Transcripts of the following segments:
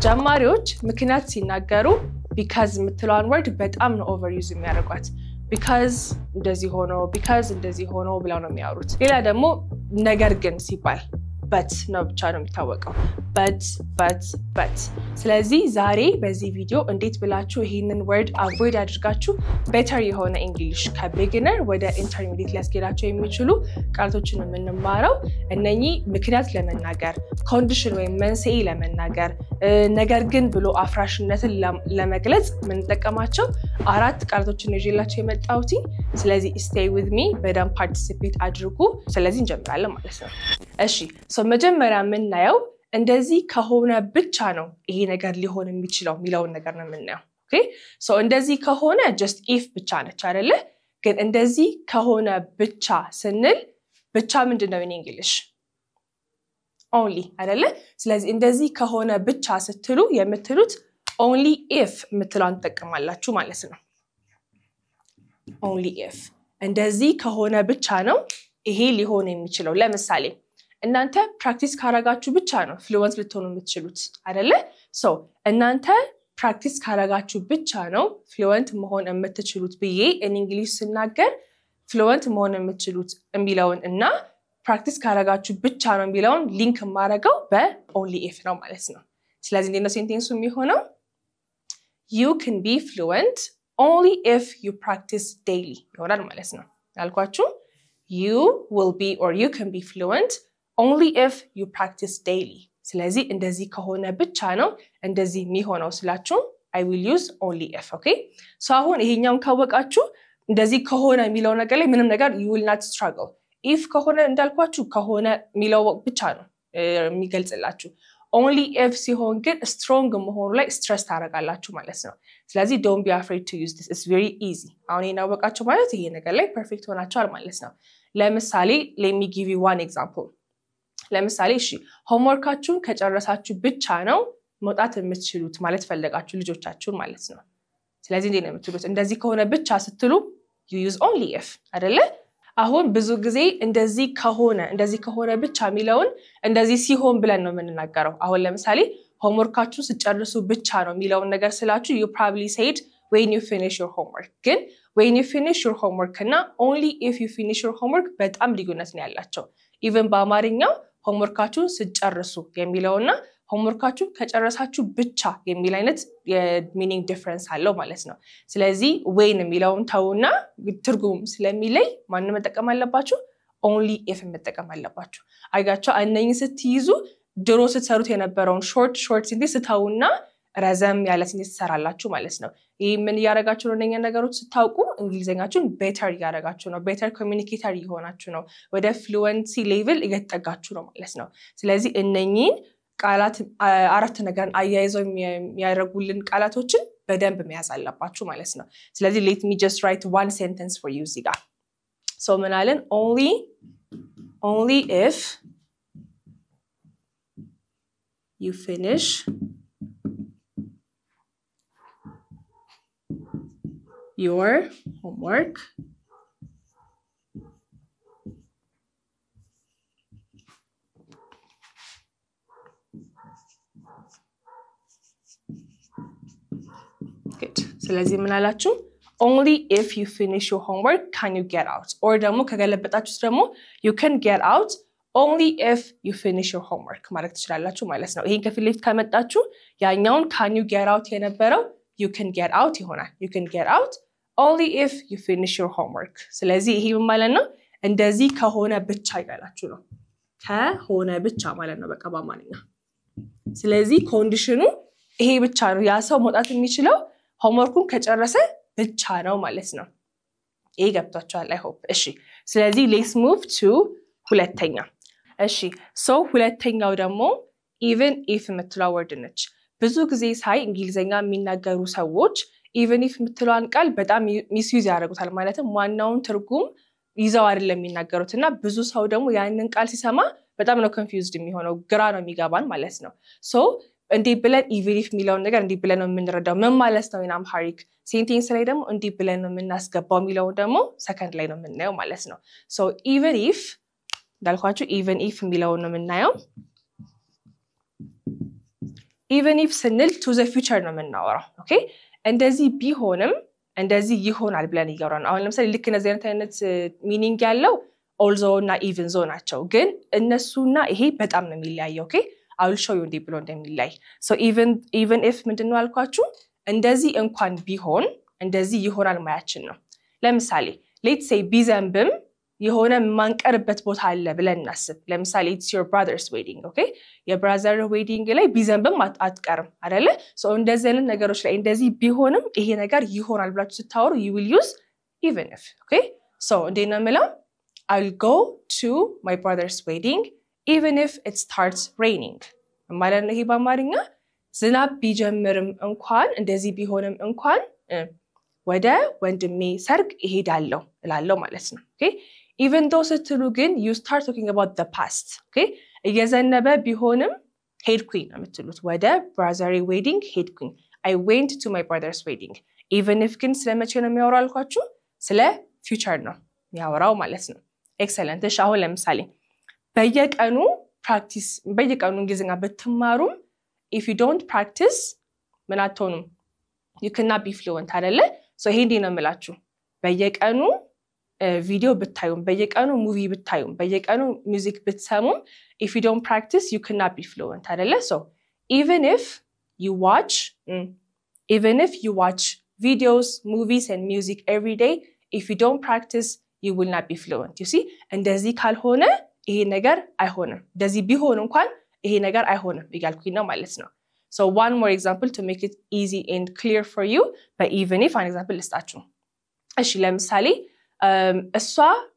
ጀማሪዎች ምክንያት ሲናገሩ because የምትለዋን word በጣም ነው overuse የሚያደርጓት because እንደዚህ ሆኖ ብለው ነው የሚያወሩት ሌላ ደግሞ ነገር ግን ሲባል but ነው ብቻ ነው የሚታወቀው but ስለዚህ ዛሬ በዚህ ቪዲዮ እንዴት ብላችሁ ይሄንን word avoid አድርጋችሁ better የሆነ እንግሊሽ ከbeginner ወደ intermediate ሊያስኬዳችሁ የሚችሉ ቃላቶችን የምንማረው እነኚህ ምክንያት ለመናገር condition ወይ መንስኤ ለመናገር ነገር ግን ብሎ አፍራሽነትን ለመግለጽ የምንጠቀማቸው አራት ቃላቶችን ይዤላችሁ የመጣሁት ስለዚህ stay with me በደንብ participate አድርጉ ስለዚህ እንጀምራለን ማለት ነው እሺ መጀመሪያ የምናየው እንደዚህ ከሆነ ብቻ ነው ይሄ ነገር ሊሆን የሚችለው ሚለውን ነገር ነው የምናየው ኦኬ እንደዚህ ከሆነ just if ብቻ ነች አይደለ ግን እንደዚህ ከሆነ ብቻ ስንል ብቻ ምንድነው in English only አይደለ ስለዚህ እንደዚህ ከሆነ ብቻ ስትሉ የምትሉት only if ምትሏን ተጠቅማላችሁ ማለት ነው only if እንደዚህ ከሆነ ብቻ ነው ይሄ ሊሆን የሚችለው ለምሳሌ እናንተ ፕራክቲስ ካረጋችሁ ብቻ ነው ፍሉዌንት ልትሆኑ የምትችሉት አይደለ እናንተ ፕራክቲስ ካረጋችሁ ብቻ ነው ፍሉዌንት መሆን የምትችሉት ብዬ እንግሊሽ ስናገር ፍሉዌንት መሆን የምትችሉት የሚለውን እና ፕራክቲስ ካረጋችሁ ብቻ ነው የሚለውን ሊንክ ማረጋው በonly if ነው ማለት ነው ስለዚህ እንደነ ሴንቴንሱ የሚሆነው you can be fluent only if you practice daily ይሆናል ማለት ነው ያልኳችሁ you will be or you can be fluent only if you practice daily ስለዚህ እንደዚህ ከሆነ ብቻ ነው እንደዚህ የሚሆነው ስላችሁ I will use only if okay አሁን ይሄኛውን ካወቃችሁ እንደዚህ ከሆነ የሚለው ነገር ላይ ምንም ነገር you will not struggle if ከሆነ እንዳልኳችሁ ከሆነ የሚለው ብቻ ነው የሚገልጽላችሁ only if ሲሆን ግን strong መሆኑ ላይ stress ታረጋላችሁ ማለት ነው ስለዚህ don't be afraid to use this it's very easy አሁን እናወቃችሁ ማለት ይሄ ነገር ላይ perfect ሆናችኋል ማለት ነው ለምሳሌ let me give you one example ለምሳሌ እሺ homeworkአችሁን ከጨረሳችሁ ብቻ ነው መውጣት የምትችሉት ማለት ፈልጋችሁ ልጆቻችሁን ማለት ነው ስለዚህ እንዴ ነው የምትሉት እንደዚህ ከሆነ ብቻ ስትሉ you use only if አይደለ አሁን ብዙ ጊዜ እንደዚህ ከሆነ ብቻ ሚለውን እንደዚህ ሲሆን ብለን ነው የምንናገረው አሁን ለምሳሌ homeworkአችሁን ስጨርሱ ብቻ ነው ሚለውን ነገር ስላችሁ you probably said when you finish your homework ግን when you finish your homework እና only if you finish your homework በጣም ልዩነት ነው ያላቸው even በአማርኛው homeworkአችሁን ስጨርሱ የሚለውና homeworkአችሁን ከጨረሳችሁ ብቻ የሚል አይነት የmeaning difference አለው ማለት ነው ስለዚህ when የሚለውን ተውና ትርጉም ስለሚለይ ማን መጠቀም አለባችሁ only if መጠቀም አለባችሁ አይጋችሁ እነኚህ ስትይዙ ድሮ ስትሰሩት የነበረውን short ሴንቴንስ ስተውና ረዘም ያለ ሴንቴንስ ትሰራላችሁ ማለት ነው ይሄ ምን ያረጋችሁ ነው እነኛ ነገሮች ስታውቁ እንግሊዘኛችሁን better ያረጋችሁ ነው better communicator ይሆናችሁ ነው ወደ fluency level እየተጠጋችሁ ነው ማለት ነው ስለዚህ እነኚህን ቃላት አራት ነገር አያይዘው የሚያደርጉልን ቃላቶችን በደንብ መያዝ አለባችሁ ማለት ነው ስለዚህ let me just write one sentence for you እዚህ ጋር ምን አለን only if you finish your homework good ስለዚህ ምን አላችሁ only if you finish your homework can you get out or ደግሞ ከገለበጣችሁስ ደግሞ you can get out only if you finish your homework ማለት ትችላላችሁ ማለት ነው ይሄን ከፊት ለፊት ካመጣችሁ ያኛውን can you get out የነበረው you can get out ይሆናል you can get out only if you finish your homework ስለዚህ ይሄ ማለት ነው እንደዚህ ከሆነ ብቻ ይላችሁ ነው ከሆነ ብቻ ማለት ነው በቃ በአማርኛ ስለዚህ ኮንዲሽኑ ይሄ ብቻ ነው ያ ሰው መውጣት የሚችለው homeworkን ከጨረሰ ብቻ ነው ማለት ነው ይሄ ገብታችኋል I hope እሺ ስለዚህ let's move to ሁለተኛ እሺ ሁለተኛው ደግሞ even if የምትለው word ነች ብዙ ጊዜ ሳይ እንግሊዘኛ የሚናገሩ ሰዎች even if የምትለዋን ቃል በጣም misuse ያደርጉታል ማለትም ዋናውን ትርጉም ይዘው አይደለም የሚናገሩትና ብዙ ሰው ደግሞ ያንን ቃል ሲሰማ በጣም ነው confused የሚሆነው ግራ ነው የሚገባን ማለት ነው እንዴ ብለን even if ሚለውን ነገር እንዴ ብለን ነው የምንረዳው ምን ማለት ነው እናም ሃሪክ ሴንቴንስ ላይ ደግሞ እንዴ ብለን ነው የምናስገባው ሚለው ደግሞ ሰከንድ ላይ ነው የምናየው ማለት ነው even if እንዳልኳችሁ even if ሚለው ነው የምናየው even if ስንል to the future ነው የምናወራው ኦኬ እንደዚህ ቢሆንም እንደዚህ ይሆናል ብለን ይገራን አሁን ለምሳሌ ልክ እነዚህ አይነት ሚኒንግ ያለው although እና even though ናቸው ግን እነሱና ይሄ በጣም ነው የሚለያየው ኦኬ I will show you እንዴ ብሎ እንደሚለያይ so even if ምንድነው አልኳችሁ እንደዚህ እንኳን ቢሆን እንደዚህ ይሆናል ማያችን ነው ለምሳሌ let's say ቢዘንብም የሆነ ማንቀርበት ቦታ አለ ብለን እናስብ ለምሳሌ it's your brother's wedding okay your brother wedding ላይ ቢዘንብም አትቀርም አይደለ so እንደዚህ አይነት ነገሮች ላይ እንደዚህ ቢሆንም ይሄ ነገር ይሆናል ብላችሁ ስታወሩ you will use even if okay so እንዴት ነው የምለው I'll go to my brother's wedding even if it starts raining ማለት ነው ይሄ በአማርኛ ዝናብ ቢጀምርም እንኳን እንደዚህ ቢሆንም እንኳን ወደ ወንድሜ ሰርግ እሄዳለሁ እላለሁ ማለት ነው okay even though ስትሉ ግን you start talking about the past okay እየዘነበ ቢሆንም ሄድኩኝ ነው የምትሉት ወደ brother wedding ሄድኩኝ I went to my brother's wedding even if ግን ስለመቼ ነው የሚያወራው አልኳችሁ ስለ future ነው የሚያወራው ማለት ነው excellent እሺ አሁን ለምሳሌ በየቀኑ እንግሊዝኛ ብትማሩም if you don't practice ምን አትሆኑም you cannot be fluent አይደለ so ይሄ እንዴ ነው የምላችሁ በየቀኑ ቪዲዮ ብታዩም በየቀኑ ሙቪ ብታዩም በየቀኑ ሙዚክ ብትሰሙም if you don't practice you cannot be fluent አይደለ so even if you watch videos movies and music every day if you don't practice you will not be fluent you see እንደዚህ ካልሆነ ይሄ ነገር አይሆንም እንደዚህ ቢሆን እንኳን ይሄ ነገር አይሆንም ይጋልኩኝ ነው ማለት ነው so one more example to make it easy and clear for you but even if an example ልስጣችሁ እሺ ለምሳሌ እሷ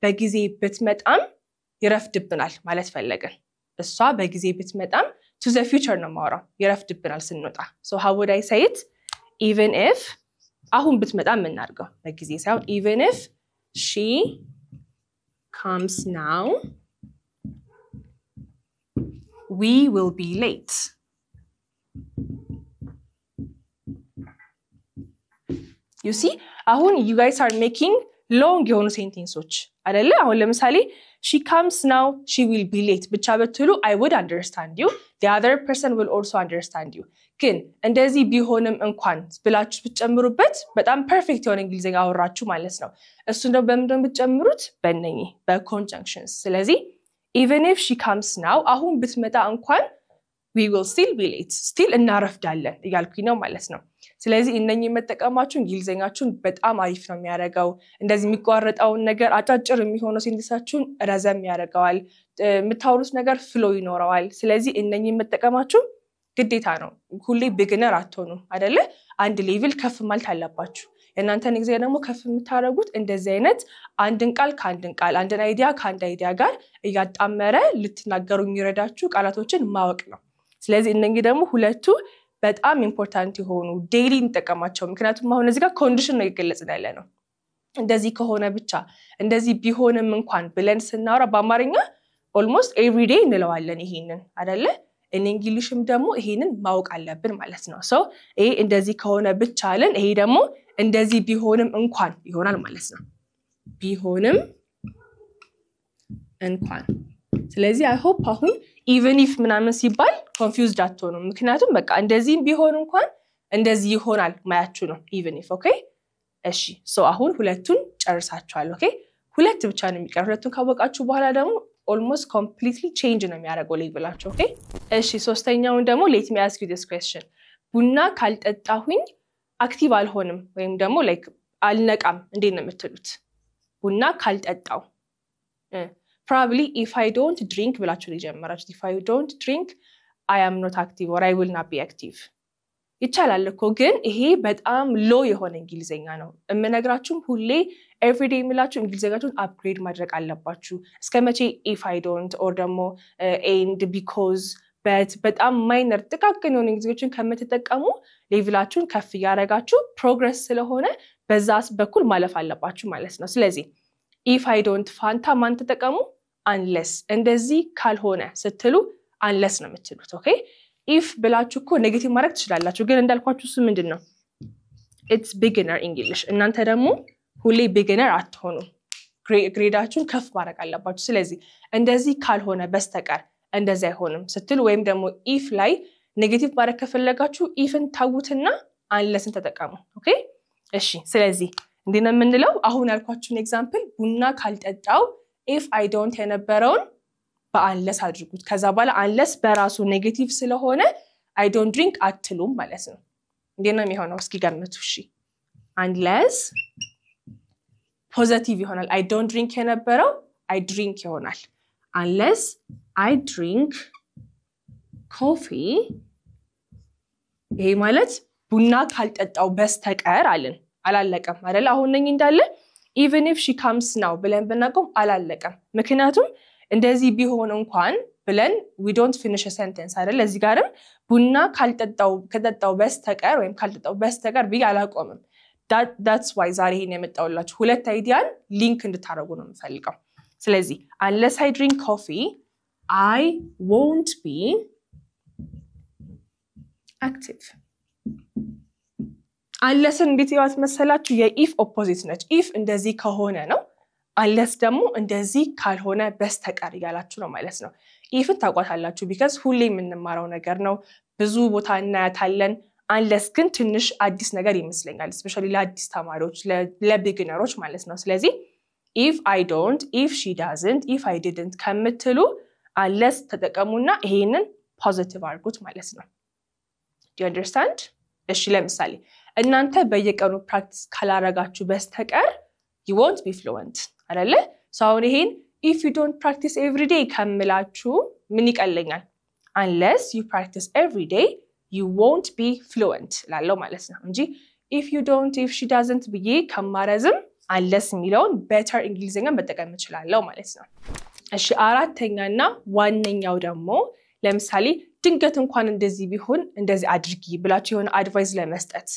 በጊዜ ብትመጣም ይረፍድብናል ማለት ፈለገን እሷ በጊዜ ብትመጣም to the future ነው ማውራው ይረፍድብናል ስንወጣ so how would I say it even if አሁን ብትመጣም ምን እናድርገው በጊዜ ሳይሆን even if she comes now we will be late you see ahun you guys are making long የሆኑ sentences አይደለ አሁን ለምሳሌ she comes now she will be late ብቻ በትሉ I would understand you the other person will also understand you ግን እንደዚህ ቢሆንም እንኳን ብላችሁ ብትጨምሩበት በጣም ፐርፌክት የሆነ እንግሊዝኛ አወራችሁ ማለት ነው እሱ ነው በመንደም ብትጨምሩት በእነኚህ በconjunctions ስለዚህ even if she comes now አሁን ብትመጣ እንኳን we will still be late still እናረፍዳለን ይያልኩኝ ነው ማለት ነው ስለዚህ እነኚህ መጠቀማችሁ እንግሊዝኛችሁን በጣም አሪፍ ነው የሚያደርገው እንደዚህ የሚቋረጣው ነገር አጫጭር የሚሆነው ሴንተንሳችሁን ረዘም ያደርጋል የምታወሩት ነገር ፍሎ ይኖረዋል ስለዚህ እነኚህ መጠቀማችሁ ግዴታ ነው ሁሌ ቢግነር አትሆኑ አይደለ አንድ ሌቭል ከፍ ማለት አለባችሁ እናንተን እግዚአብሔር ደግሞ ከፍ የምታረጉት እንደዚህ አይነት አንድን ቃል ከአንድን ቃል አንድን አይዲያ ከአንድ አይዲያ ጋር እያጣመረ ልትናገሩ የሚረዳችሁ ቃላቶችን ማወቅ ነው ስለዚህ እነኚህ ደግሞ ሁለቱ በጣም ኢምፖርታንት የሆኑ ዴይሊ እንጠቀማቸው ምክንያቱም አሁን እዚህ ጋር ኮንዲሽን ነው ይገለጽን ያለ ነው እንደዚህ ከሆነ ብቻ እንደዚህ ቢሆንም እንኳን ብለን ስናወራ በአማርኛ almost every day እንለዋለን ይሄንን አይደለ እንግሊሽም ደግሞ ይሄንን ማወቅ አለብን ማለት ነው so ይሄ እንደዚህ ከሆነ ብቻ አለን ይሄ ደግሞ እንደዚህ ቢሆንም እንኳን ይሆናል ማለት ነው ቢሆንም እንኳን ስለዚህ I hope አሁን even if ምናምን ሲባል confused አትሆኑ ምክንያቱም በቃ እንደዚህም ቢሆን እንኳን እንደዚህ ይሆናል ማያችሁ ነው even if okay እሺ so አሁን ሁለቱን ጨርሳችኋል okay ሁለት ብቻ ነው የሚቀር ሁለቱን ካወቃችሁ በኋላ ደግሞ almost completely change ነው የሚያደርገው ሌቭላችሁ okay እሺ ሶስተኛውን ደግሞ let me ask you this question ቡና ካልጠጣሁኝ አክቲቭ አልሆንም ወይም ደግሞ like አልነቃም እንዴት ነው የምትሉት ቡና ካልጠጣው probably if I don't drink ብላችሁ ሊጀምራችሁ if I don't drink I am not active or I will not be active ይቻላል እኮ ግን ይሄ በጣም ሎ የሆነ እንግሊዝኛ ነው እመነግራችሁም ሁሌ every day የሚላችሁ እንግሊዝኛችሁን አፕግሬድ ማድረግ አለባችሁ እስከመቼ if I don't or ደግሞ and because but በጣም ማይነር ጥቃቅን የሆኑ እንግሊዝኞችን ከመተጠቀሙ ሌቭላችሁን ከፍ ያረጋችሁ ፕሮግረስ ስለሆነ በዛስ በኩል ማለፍ አለባችሁ ማለት ነው ስለዚህ if I don't ፋንታ ማን ተጠቀሙ unless እንደዚህ ካልሆነ ስትሉ unless ነው የምትሉት okay if ብላችሁ እኮ ኔጌቲቭ ማድረግ ትችላላችሁ ግን እንዳልኳችሁ እሱ ምንድነው it's beginner english እናንተ ደግሞ ሁሌ beginner አትሆኑ ግሬዳችሁን ከፍ ማድረግ አለባችሁ ስለዚህ እንደዚህ ካልሆነ በስተቀር እንደዚህ አይሆንም ስትሉ ወይም ደግሞ if ላይ ኔጌቲቭ ማድረግ ከፈለጋችሁ ኢፍን ታውትና አንለስን ተጠቀሙ ኦኬ እሺ ስለዚህ እንዴና ምንለው አሁን ያልኳችሁን ኤግዛምፕል ቡና ካልጠጣው if I don't የነበረውን በአንለስ አድርጉት ከዛ በኋላ አንለስ በራሱ ኔጌቲቭ ስለሆነ I don't drink አትሉም ማለት ነው እንዴና የሚሆነው እስኪ ገምቱ እሺ unless ፖዚቲቭ ይሆናል I don't drink የነበረው I drink ይሆናል unless I drink coffee ይሄ ማለት ቡና ካልጠጣው በስተቀር አለን አላለቀም አይደል አሁን ነኝ እንዳለ even if she comes now ብለን ብናቆም አላለቀም ምክንያቱም እንደዚህ ቢሆን እንኳን ብለን we don't finish a sentence አይደል እዚህ ጋርም ቡና ከጠጣው በስተቀር ወይም ካልጠጣው በስተቀር ቢያላቆምም that's why ዛሬ ይሄን የመጣውላችሁ ሁለት አይዲያን ሊንክ እንድታረጉ ነው የምፈልገው ስለዚህ unless I drink coffee I won't be active unless እንዴት ያት መሰላችሁ የኢፍ ኦፖዚት ነች ኢፍ እንደዚህ ከሆነ ነው unless ደግሞ እንደዚህ ካልሆነ በስተቀር ያላችሁ ነው ማለት ነው ኢፍን ታቋታላችሁ because ሁሌ የምንማረው ነገር ነው ብዙ ቦታ እናያታለን unless ግን ትንሽ አዲስ ነገር ይመስለኛል especially ለአዲስ ተማሪዎች ለቢጊነሮች ማለት ነው ስለዚህ if I don't if she doesn't if I didn't ከምትሉ unless ተጠቀሙና ይሄንን ፖዚቲቭ አድርጉት ማለት ነው do you understand እሺ ለምሳሌ እናንተ በየቀኑ ፕራክቲስ ካላረጋችሁ በስተቀር you won't be fluent አይደለ so ይሄን if you don't practice every day ከምላችሁ ምን ይቀለኛል unless you practice every day you won't be fluent ላለው ማለት ነው እንጂ if you don't if she doesn't ብዬ ከማረዝም unless የሚለውን better እንግሊዘኛ መጠቀም እችላለሁ ማለት ነው እሺ አራተኛና ዋነኛው ደግሞ ለምሳሌ ድንገት እንኳን እንደዚህ ቢሆን እንደዚህ አድርጊ ብላችሁ የሆነ አድቫይስ ለመስጠት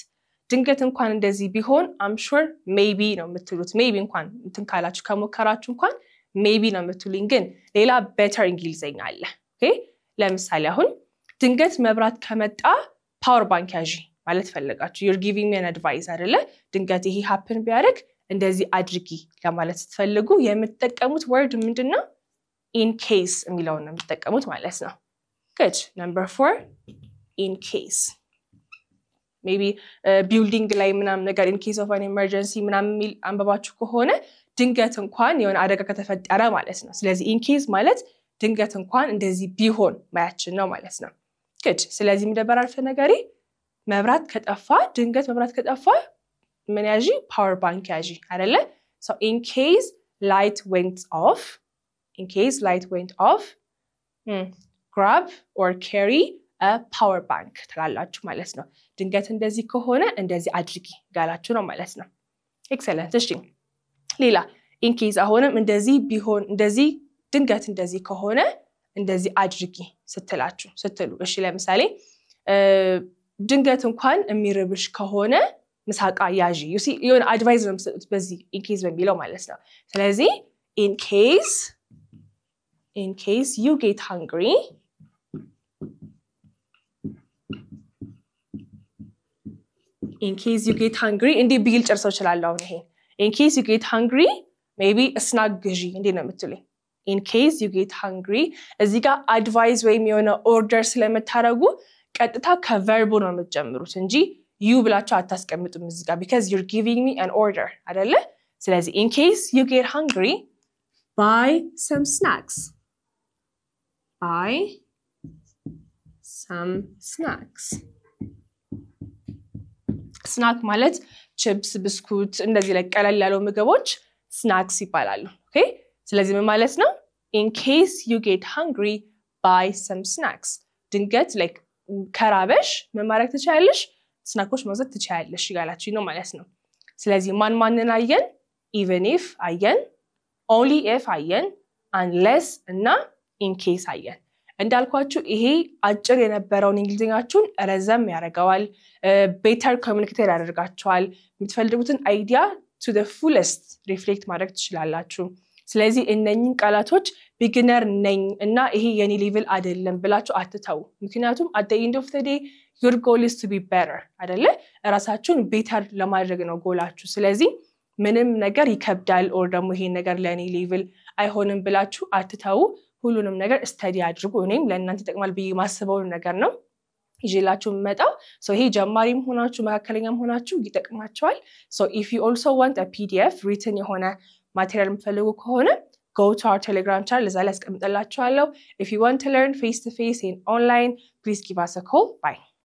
ድንገት እንኳን እንደዚህ ቢሆን I'm sure maybe ነው የምትሉት maybe እንኳን እንትን ካላችሁ ከሞከራችሁ እንኳን maybe ነው የምትሉኝ ግን ሌላ better እንግሊዘኛ አለ ኦኬ ለምሳሌ አሁን ድንገት መብራት ከመጣ ፓወር ባንክ ያዢ ማለት ፈልጋችሁ you're giving me an advice አይደለ ድንገት ይሄ happen ቢያደርግ እንደዚህ አድርጊ ለማለት ስትፈልጉ የምትጠቀሙት word ምንድነው in case የሚለውን ነው የምትጠቀሙት ማለት ነው good number 4 in case maybe building ላይ ምናም ነገር in case of an emergency ምናም ሚል አንበባችሁ ከሆነ ድንገት እንኳን የሆነ አደጋ ከተፈጠረ ማለት ነው ስለዚህ in case ማለት ድንገት እንኳን እንደዚህ ቢሆን ማያችን ነው ማለት ነው good ስለዚህ ምደበር አልፈ ነገሪ መብራት ከጠፋ ድንገት መብራት ከጠፋ ምን ያዢ ፓወር ባንክ ያዢ አይደለ so in case light went off grab or carry a power bank ትላላችሁ ማለት ነው ድንገት እንደዚህ ከሆነ እንደዚህ አድርጊ ጋላችሁ ነው ማለት ነው excellent እሺ ሌላ in case አሁንም እንደዚህ ቢሆን እንደዚህ ድንገት እንደዚህ ከሆነ እንደዚህ አድርጊ ስትሉ እሺ ለምሳሌ ድንገት እንኳን የሚርብሽ ከሆነ ምሳቃ ያዢ you see የሆነ አድቫይስ ነው የምትሰጡት በዚህ in case በሚለው ማለት ነው ስለዚህ in case you get hungry እንዴ ቢል ጨርሰው ይችላልው ይሄ in case you get hungry maybe a snack ግዢ እንዴ ነው የምትሉኝ in case you get hungry እዚህ ጋር advice ወይም የሆነ order ስለምታረጉ ቀጥታ ከverb ነው የምትጀምሩት እንጂ you ብላችሁ አታስቀምጡም እዚህ ጋር because you're giving me an order አይደለ ስለዚህ in case you get hungry buy some snacks snack ማለት chips biscuit እንደዚህ ላይ ቀለል ያለው ምግቦች snacks ይባላሉ ኦኬ ስለዚህ ምን ማለት ነው in case you get hungry buy some snacks ድንገት like ከራበሽ ምን ማድረግ ትችያለሽ ስናኮች መውሰድ ትችያለሽ ይላልአችሁ ነው ማለት ነው ስለዚህ ማንን አየን even if አየን only if አየን unless እና in case አየን እንዳልኳችሁ ይሄ አጭር የነበረውን እንግሊዘኛችሁን ረዘም ያደርጋዋል better communicate ያደርጋችኋል የምትፈልጉትን አይዲያ to the fullest reflect ማድረግ ትችላላችሁ ስለዚህ እነኚህን ቃላቶች beginner ነኝ እና ይሄ የኔ ሌቭል አይደለም ብላችሁ አትተው ምክንያቱም at the end of the day your goal is to be better አይደለ ራሳችሁን better ለማድረግ ነው ጎላችሁ ስለዚህ ምንም ነገር ይከብዳል or ደግሞ ይሄ ነገር ለኔ ሌቭል አይሆንም ብላችሁ አትተው ሁሉንም ነገር ስተዲ አድርጉ እኔም ለእናንተ ተጠቅማል ብዬ ማስበው ነገር ነው ይዤላችሁ መጣው so ይሄ ጀማሪም ሆናችሁ መካከለኛም ሆናችሁ ይጠቅማችኋል so if you also want a PDF written የሆነ ማቴሪያል የምትፈልጉ ከሆነ go to our Telegram channel እዛ ላይ አስቀምጥላችኋለሁ if you want to learn face to face and online please give us a call bye